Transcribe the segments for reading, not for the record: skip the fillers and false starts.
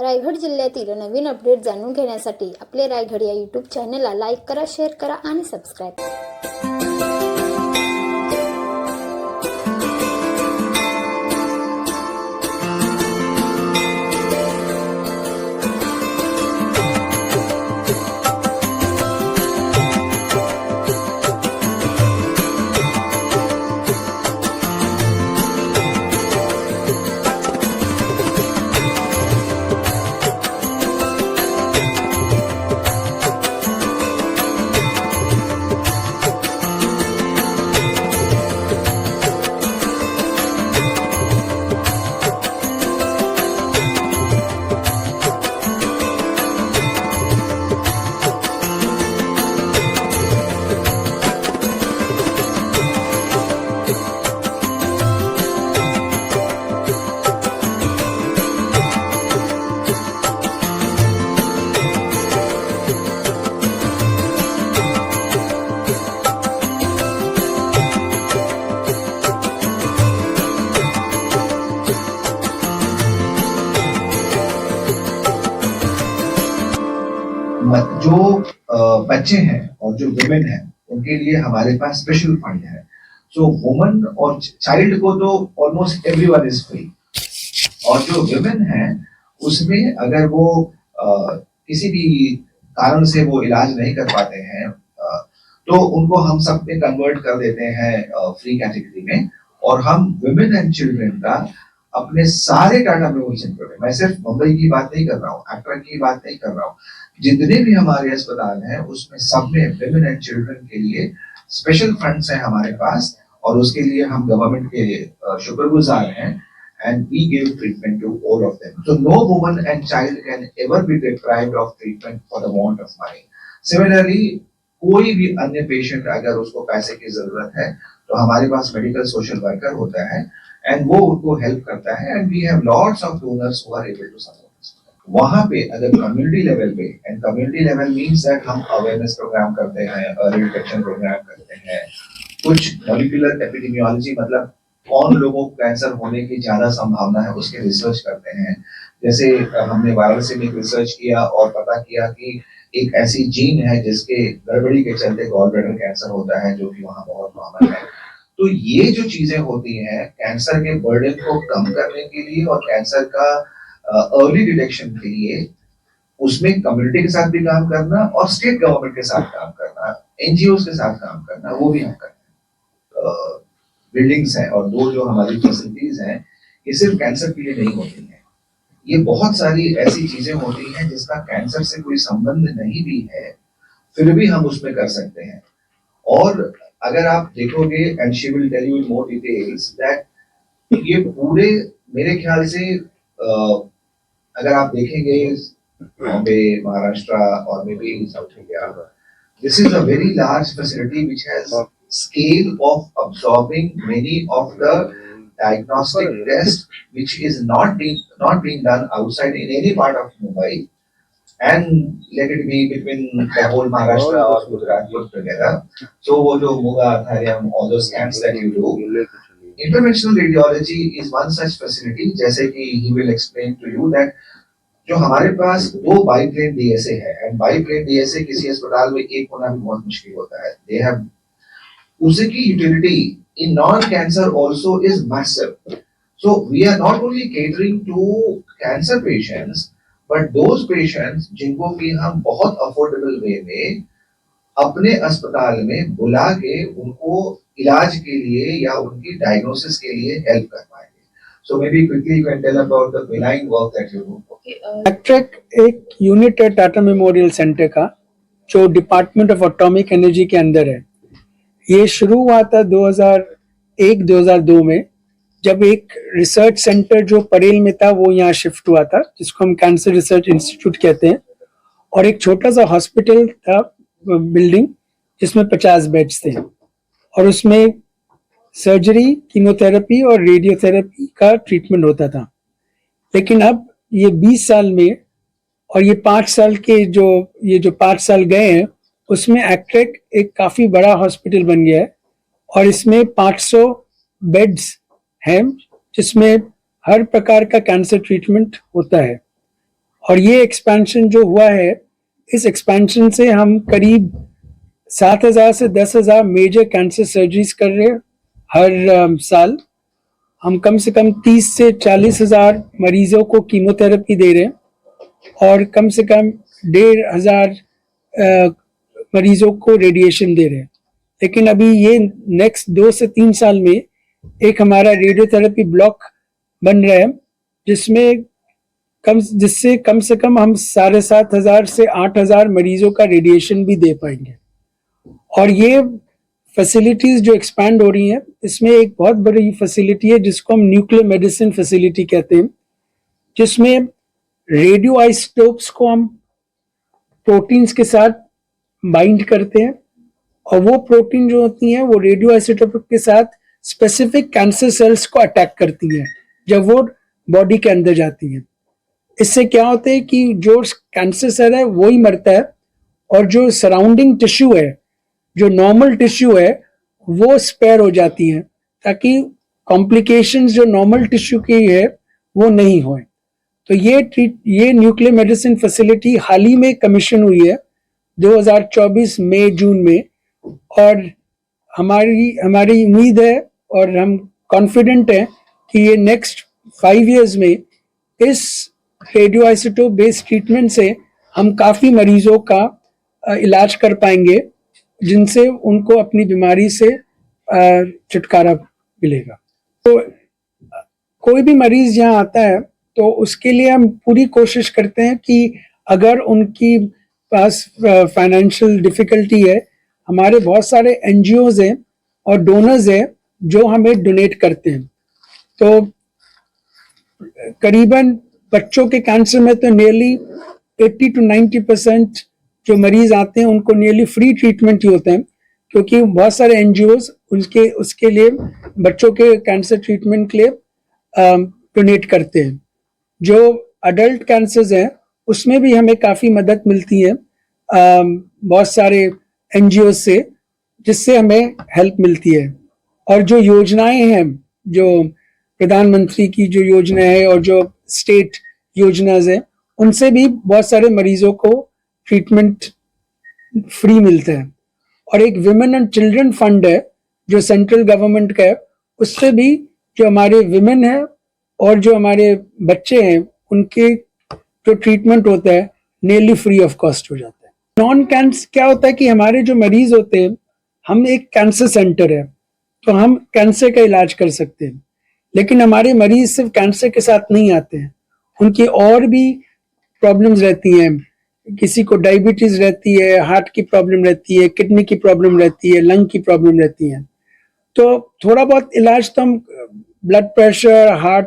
रायगड जिल्ह्यातील नवीन अपडेट जाणून घेण्यासाठी आपले रायगड या यूट्यूब चॅनलला लाईक करा, शेअर करा आणि सबस्क्राईब करा. जो बच्चे हैं और जो वुमेन हैं उनके लिए हमारे पास स्पेशल फंड है. सो वुमन और चाइल्ड को तो ऑलमोस्ट एवरीवन इज फ्री, और जो वुमेन है उसमें अगर वो किसी भी कारण से वो इलाज नहीं कर पाते हैं तो उनको हम सब में कन्वर्ट कर देते हैं फ्री कैटेगरी में, और हम वुमेन एंड चिल्ड्रन का अपने सारे टाटा मेमोरियल सेंटर में, मैं सिर्फ मुंबई की बात नहीं कर रहा हूँ, एक्ट्रा की बात नहीं कर रहा हूँ, जितने भी हमारे अस्पताल हैं उसमें सब में वुमेन एंड चिल्ड्रन के लिए स्पेशल फंड्स हैं हमारे पास, और उसके लिए हम गवर्नमेंट के शुक्रगुजार हैं. And we give treatment to all of them. So no woman and child can ever be deprived of treatment for the want of money. Similarly, कोई भी अन्य पेशेंट अगर उसको पैसे की जरूरत है तो हमारे पास मेडिकल सोशल वर्कर होता है एंड वो उनको हेल्प करता है, and we have lots of donors who are able to support. वहां पे अगर कम्युनिटी लेवल पे, and community level means that हम अवेयरनेस प्रोग्राम करते हैं, अर्ली डिटेक्शन प्रोग्राम करते हैं, कुछ मॉलिक्यूलर एपिडेमियोलॉजी मतलब कौन लोगों को कैंसर होने की ज्यादा संभावना है उसके रिसर्च करते हैं. जैसे हमने वाराणसी में रिसर्च किया और पता किया कि एक ऐसी जीन है जिसके गड़बड़ी के चलते गॉल ब्लैडर कैंसर होता है, जो कि वहाँ बहुत कॉमन है. तो ये जो चीजें होती हैं कैंसर के बर्डन को कम करने के लिए और कैंसर का अर्ली डिटेक्शन के लिए, उसमें कम्युनिटी के साथ भी काम करना और स्टेट गवर्नमेंट के साथ काम करना, एनजीओ के साथ काम करना, वो भी हम करते हैं. बिल्डिंग्स हैं और दो जो हमारी फैसिलिटीज हैं ये सिर्फ कैंसर के लिए नहीं होती हैं, ये बहुत सारी ऐसी चीजें होती हैं जिसका कैंसर से कोई संबंध नहीं भी है, फिर भी हम उसमें कर सकते हैं. और अगर आप देखोगे, and she will tell you in more details that ये पूरे मेरे ख्याल से अगर आप देखेंगे बॉम्बे, महाराष्ट्र और may be south India, this is a very large facility which has scale of absorbing many of the diagnostic tests which is not being done outside in any part of Mumbai, and let it be between the whole Maharashtra or Gujarat put together. So wo jo Muga, Thariam, all those scans that you do, interventional radiology is one such facility. जैसे कि he will explain to you that जो हमारे पास दो biplane DSA है, and biplane DSA किसी अस्पताल में एक होना भी बहुत मुश्किल होता है. They have उसकी utility in non cancer also is massive. So we are not only catering to cancer patients but those patients जिनको कि हम बहुत अफोर्डेबल वे में अपने अस्पताल में बुला के उनको इलाज के लिए या उनकी डायग्नोसिस के लिए हेल्प कर पाएंगे. So maybe quickly you can tell about the benign work that you do. एक्ट्रेक एक यूनिट है टाटा मेमोरियल सेंटर का, जो डिपार्टमेंट ऑफ एटॉमिक एनर्जी के अंदर है. ये शुरू हुआ था 2001-2002 में, जब एक रिसर्च सेंटर जो परेल में था वो यहाँ शिफ्ट हुआ था, जिसको हम कैंसर रिसर्च इंस्टीट्यूट कहते हैं, और एक छोटा सा हॉस्पिटल था बिल्डिंग जिसमें 50 बेड्स थे, और उसमें सर्जरी, कीमोथेरेपी और रेडियोथेरेपी का ट्रीटमेंट होता था. लेकिन अब ये 20 साल में और ये 5 साल के जो 5 साल गए हैं उसमें एक्ट्रेक एक काफी बड़ा हॉस्पिटल बन गया है, और इसमें 500 बेड्स हैं जिसमें हर प्रकार का कैंसर ट्रीटमेंट होता है. और ये एक्सपेंशन जो हुआ है, इस एक्सपेंशन से हम करीब 7,000 से 10,000 मेजर कैंसर सर्जरीज कर रहे हैं हर साल। हम कम से कम 30 से 40,000 मरीजों को कीमोथेरेपी दे रहे हैं और कम से कम 1,500 मरीजों को रेडिएशन दे रहे हैं। लेकिन अभी ये नेक्स्ट 2 से 3 साल में एक हमारा रेडियोथेरेपी ब्लॉक बन रहा है जिससे कम से कम हम 7,500 से 8,000 मरीजों का रेडिएशन भी दे पाएंगे। और ये फैसिलिटीज जो एक्सपैंड हो रही हैं, इसमें एक बहुत बड़ी फैसिलिटी है जिसको हम न्यूक्लियर मेडिसिन फैसिलिटी कहते हैं, जिसमें रेडियो आइसोटोप्स को हम प्रोटीन्स के साथ बाइंड करते हैं और वो प्रोटीन जो होती हैं वो रेडियो आइसोटोप के साथ स्पेसिफिक कैंसर सेल्स को अटैक करती हैं जब वो बॉडी के अंदर जाती हैं। इससे क्या होता है कि जो कैंसर सेल है वो ही मरता है और जो सराउंडिंग टिश्यू है, जो नॉर्मल टिश्यू है, वो स्पेयर हो जाती है ताकि कॉम्प्लिकेशंस जो नॉर्मल टिश्यू की है वो नहीं होए। तो ये न्यूक्लियर मेडिसिन फैसिलिटी हाल ही में कमीशन हुई है 2024 मई जून में, और हमारी उम्मीद है और हम कॉन्फिडेंट हैं कि ये नेक्स्ट 5 इयर्स में इस रेडियो आइसोटोप बेस्ड ट्रीटमेंट से हम काफ़ी मरीजों का इलाज कर पाएंगे जिनसे उनको अपनी बीमारी से छुटकारा मिलेगा। तो कोई भी मरीज यहाँ आता है तो उसके लिए हम पूरी कोशिश करते हैं कि अगर उनकी पास फाइनेंशियल डिफिकल्टी है, हमारे बहुत सारे एनजीओज हैं और डोनर्स हैं जो हमें डोनेट करते हैं। तो करीबन बच्चों के कैंसर में तो नियरली 80 to 90% जो मरीज आते हैं उनको नियरली फ्री ट्रीटमेंट ही होता है, क्योंकि बहुत सारे एनजीओज उसके लिए बच्चों के कैंसर ट्रीटमेंट के लिए डोनेट करते हैं। जो अडल्ट कैंसर्स हैं उसमें भी हमें काफ़ी मदद मिलती है बहुत सारे एनजीओ से, जिससे हमें हेल्प मिलती है। और जो योजनाएं हैं, जो प्रधानमंत्री की जो योजना है और जो स्टेट योजनाज हैं, उनसे भी बहुत सारे मरीजों को ट्रीटमेंट फ्री मिलता है। और एक विमेन एंड चिल्ड्रन फंड है जो सेंट्रल गवर्नमेंट का है, उससे भी जो हमारे विमेन है और जो हमारे बच्चे हैं उनके जो ट्रीटमेंट होता है नियरली फ्री ऑफ कॉस्ट हो जाता है। नॉन कैंसर क्या होता है कि हमारे जो मरीज होते हैं, हम एक कैंसर सेंटर है तो हम कैंसर का इलाज कर सकते हैं, लेकिन हमारे मरीज सिर्फ कैंसर के साथ नहीं आते हैं, उनकी और भी प्रॉब्लम्स रहती हैं। किसी को डायबिटीज रहती है, हार्ट की प्रॉब्लम रहती है, किडनी की प्रॉब्लम रहती है, लंग की प्रॉब्लम रहती है। तो थोड़ा बहुत इलाज तो हम ब्लड प्रेशर, हार्ट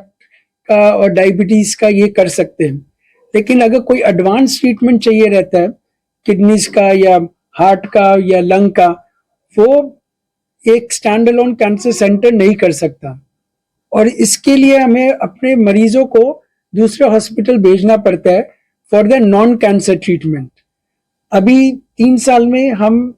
का और डायबिटीज का ये कर सकते हैं, लेकिन अगर कोई एडवांस ट्रीटमेंट चाहिए रहता है किडनीज का या हार्ट का या लंग का, वो एक स्टैंड अलोन कैंसर सेंटर नहीं कर सकता, और इसके लिए हमें अपने मरीजों को दूसरे हॉस्पिटल भेजना पड़ता है for the non cancer treatment. अभी 3 साल में हम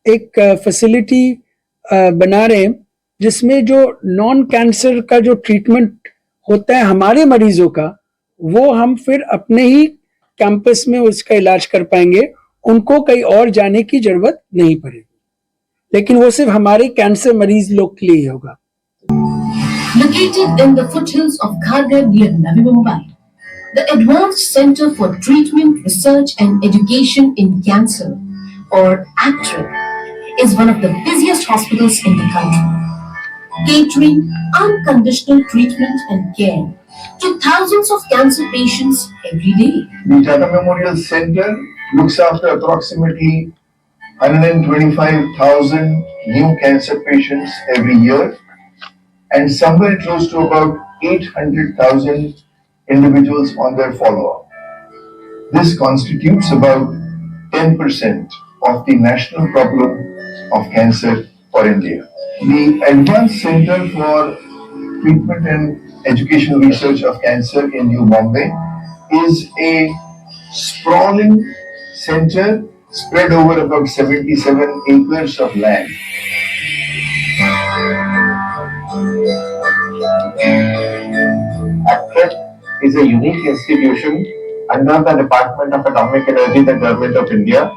एक फैसिलिटी बना रहे हैं जिसमें जो नॉन कैंसर का जो ट्रीटमेंट होता है हमारे मरीजों का, वो हम फिर अपने ही कैंपस में उसका इलाज कर पाएंगे, उनको कहीं और जाने की जरूरत नहीं पड़ेगी, लेकिन वो सिर्फ हमारे कैंसर मरीज लोग के लिए ही होगा। Located in the foothills of Kharghar near Navi Mumbai, the Advanced Center for Treatment, Research and Education in Cancer, or ACTRIC, is one of the busiest hospitals in the country, catering unconditional treatment and care to thousands of cancer patients every day. The Tata Memorial Center looks after approximately 125,000 new cancer patients every year, and somewhere close to about 800,000 individuals on their follow-up. This constitutes about 10% of the national problem of cancer for India. The Advanced Center for Treatment and Educational Research of Cancer in New Bombay is a sprawling center spread over about 77 acres of land. ACTRIC is a unique institution under the Department of Atomic Energy, the Government of India,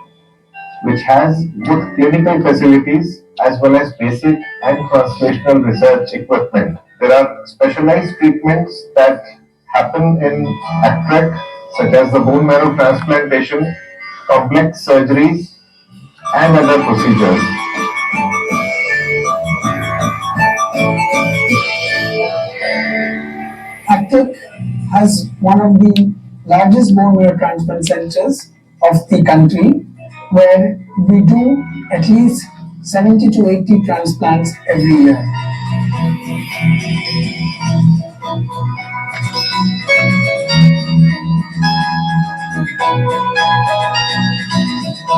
which has both clinical facilities as well as basic and translational research equipment. There are specialized treatments that happen in ACTREC, such as the bone marrow transplantation, complex surgeries, and other procedures. Actic has one of the largest bone marrow transplant centers of the country, where we do at least 70 to 80 transplants every year.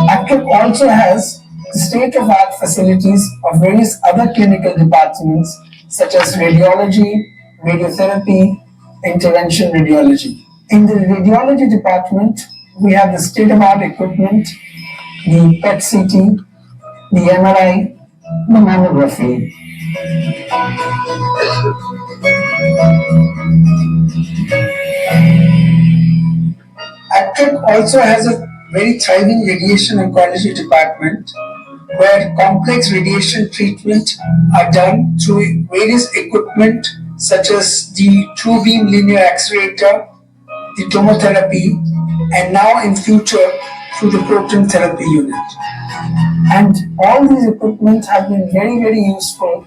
Actic also has state-of-art facilities of various other clinical departments such as radiology, radiotherapy, intervention radiology. In the radiology department, we have the state-of-art equipment, the PET CT, the MRI, the mammography. ACTREC also has a very thriving radiation oncology department where complex radiation treatment are done through various equipment such as the true beam linear accelerator, the tomotherapy, and now in future through the proton therapy unit. And all these equipment have been very useful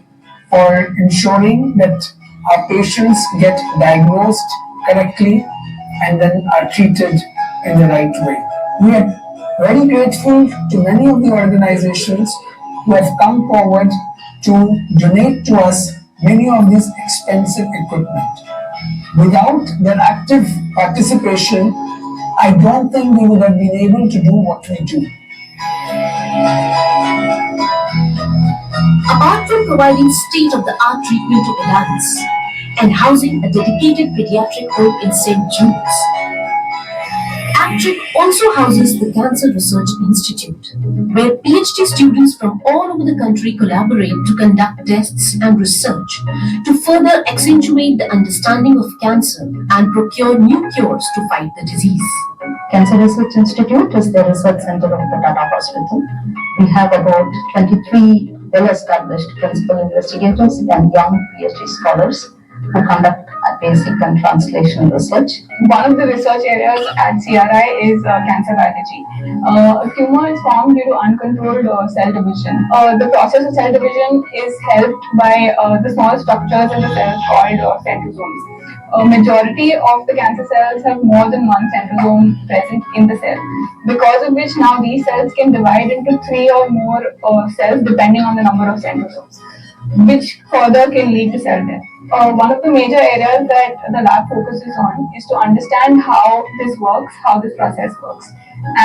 for ensuring that our patients get diagnosed correctly and then are treated in the right way. We are very grateful to many of the organizations who have come forward to donate to us many of these expensive equipment. Without their active participation, I don't think we would have been able to do what we do. Apart from providing state-of-the-art treatment to adults and housing a dedicated pediatric home in St. Jude's, ACTREC also houses the Cancer Research Institute, where PhD students from all over the country collaborate to conduct tests and research to further accentuate the understanding of cancer and procure new cures to fight the disease. Cancer Research Institute is the research center of the Tata Hospital. We have about 23 well-established principal investigators and young PhD scholars who conduct basic and translational research. One of the research areas at CRI is cancer biology. A tumor is formed due to uncontrolled cell division. The process of cell division is helped by the small structures in the cells called centrosomes. A majority of the cancer cells have more than one centrosome present in the cell, because of which now these cells can divide into 3 or more cells depending on the number of centrosomes, which further can lead to cell death. One of the major areas that the lab focuses on is to understand how this works, how this process works,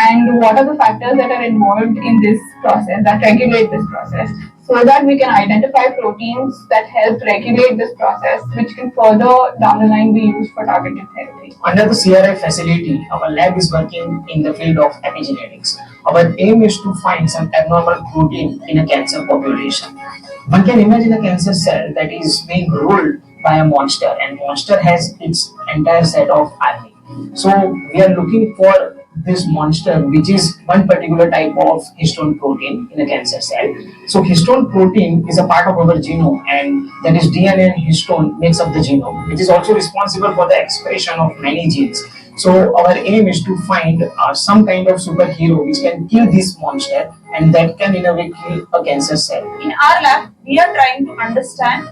and what are the factors that are involved in this process, that regulate this process, so that we can identify proteins that help regulate this process, which can further down the line be used for targeted therapy. Under the CRI facility, our lab is working in the field of epigenetics. Our aim is to find some abnormal protein in a cancer population. One can imagine a cancer cell that is being ruled by a monster, and monster has its entire set of army. So we are looking for this monster, which is one particular type of histone protein in a cancer cell. So histone protein is a part of our genome, and that is DNA and histone makes up the genome, which is also responsible for the expression of many genes. So our aim is to find some kind of superhero which can kill this monster, and that can in a way kill a cancer cell. In our lab, we are trying to understand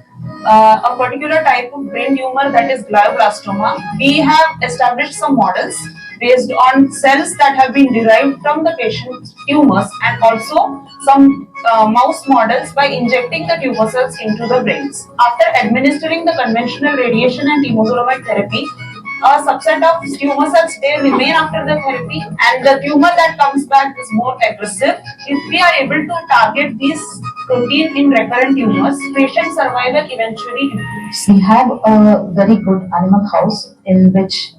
a particular type of brain tumor, that is glioblastoma. We have established some models based on cells that have been derived from the patient's tumors, and also some mouse models by injecting the tumor cells into the brains. After administering the conventional radiation and temozolomide therapy, a subset of tumor cells, they remain after the therapy, and the tumor that comes back is more aggressive. If we are able to target this protein in recurrent tumors, patient survival eventually improves. We have a very good animal house in which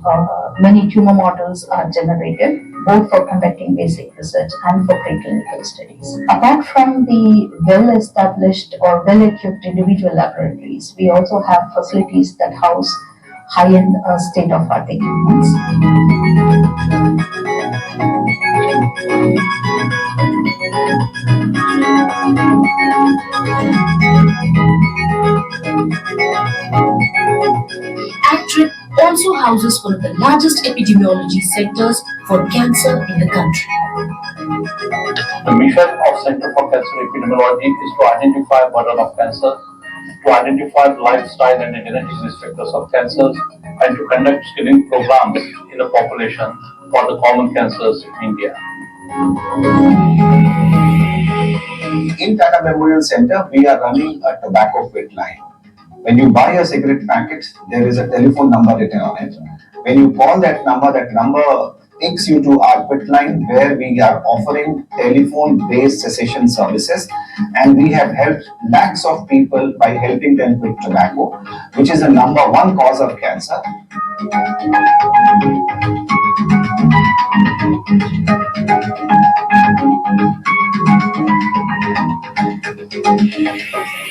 many tumor models are generated, both for conducting basic research and for preclinical studies. Apart from the well-established or well-equipped individual laboratories, we also have facilities that house high-end state-of-art equipments. ACTRIC also houses one of the largest epidemiology centers for cancer in the country. The mission of Center for Cancer Epidemiology is to identify burden of cancer, to identify the lifestyle and the genetic risk factors of cancers, and to conduct screening programs in the population for the common cancers in India. In Tata Memorial Center, we are running a tobacco quit line. When you buy a cigarette packet, there is a telephone number written on it. When you call that number takes you to our quit line where we are offering telephone-based cessation services, and we have helped lakhs of people by helping them quit tobacco, which is the number one cause of cancer.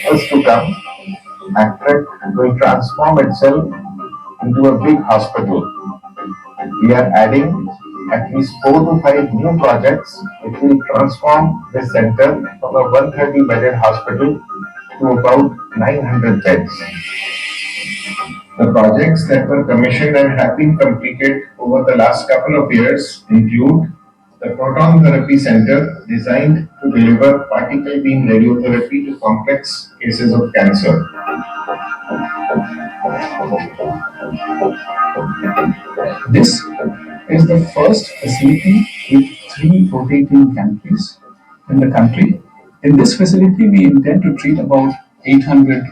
Years to come, ACTRIC will transform itself into a big hospital. We are adding at least 4 to 5 new projects which will transform this center from a 130-bedded hospital to about 900 beds. The projects that were commissioned and have been completed over the last couple of years include the Proton Therapy Center, designed to deliver particle beam radiotherapy to complex cases of cancer. This is the first facility with 3 rotating gantries in the country. In this facility, we intend to treat about 800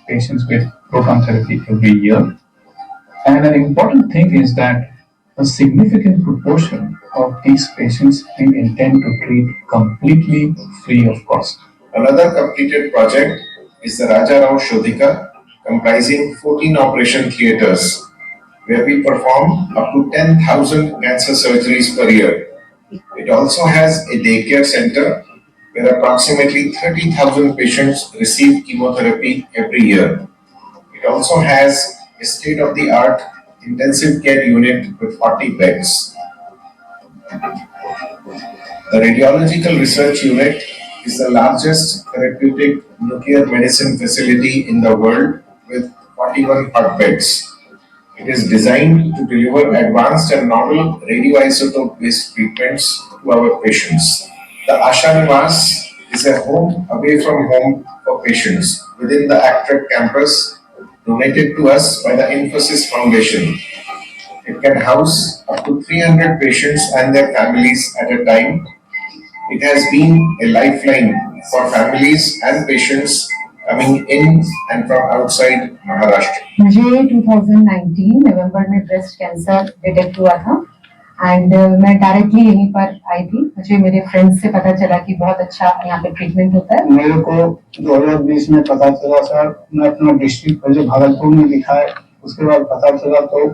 patients with proton therapy every year. And an important thing is that a significant proportion of these patients we intend to treat completely free of cost. Another completed project is the Raja Rao Shodhika, comprising 14 operation theatres, where we perform up to 10,000 cancer surgeries per year. It also has a daycare center where approximately 30,000 patients receive chemotherapy every year. It also has a state-of-the-art intensive care unit with 40 beds. The Radiological Research Unit is the largest therapeutic nuclear medicine facility in the world with 41 hotbeds. It is designed to deliver advanced and novel radioisotope-based treatments to our patients. The Asha Niwas is a home away from home for patients within the ACTRIC campus, donated to us by the Infosys Foundation. It can house up to 300 patients and their families at a time. It has been a lifeline for families and patients coming in and from outside Maharashtra. मुझे 2019 नवंबर में breast cancer detect हुआ था and मैं directly यहीं पर आई थी. मुझे मेरे फ्रेंड्स से पता चला कि बहुत अच्छा यहाँ पे ट्रीटमेंट होता है. मेरे को 2020 में पता चला सर, मैं अपना डिस्ट्रिक्ट पहले भागलपुर में दिखाया, उसके बाद पता चला तो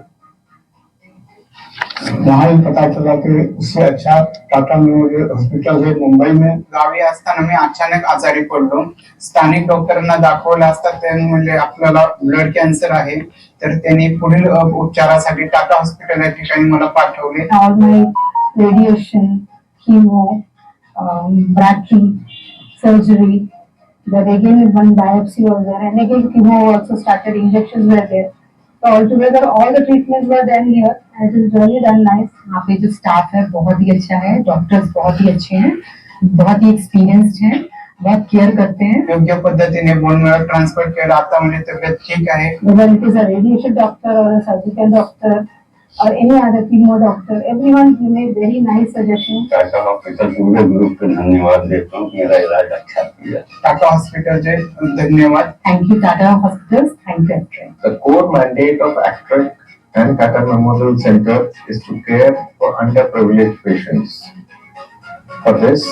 वहाँ ही पता चला कि उससे अच्छा टाटा मेमोरियल हॉस्पिटल है मुंबई में. गावी असताना मी अचानक आजारी पडलो. स्थानिक डॉक्टरांना दाखवलं असता त्यांनी म्हणले आपल्याला ब्लड कॅन्सर आहे, तर त्यांनी पुढील उपचारासाठी टाटा हॉस्पिटल या ठिकाणी मला पाठवले. All my radiation, chemo, brachy, surgery, then again one biopsy was there, and again chemo also started, injections were there. So altogether all the treatments were done here, and it is really done nice. यहाँ पे जो staff है बहुत ही अच्छा है, doctors बहुत ही अच्छे हैं, बहुत ही एक्सपीरियंस्ड हैं, बहुत केयर करते हैं. योग्य पद्धतीने बोन मॅरो ट्रान्सफर केला. आता म्हणजे तब्येत ठीक आहे. Whether it is a radiation doctor or a surgical doctor or any other chemo doctor, everyone gave very nice suggestions. Tata hospital पूरे ग्रुप को धन्यवाद देता हूँ, मेरा इलाज अच्छा किया. टाटा हॉस्पिटल जे धन्यवाद. Thank you Tata Hospitals, thank you ACTRIC. The core mandate of ACTRIC and Tata Memorial Center is to care for underprivileged patients. For this,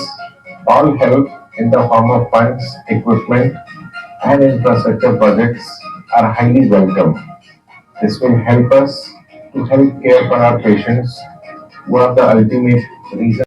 all help in the form of funds, equipment, and infrastructure projects are highly welcome. This will help us to help care for our patients, who are the ultimate reason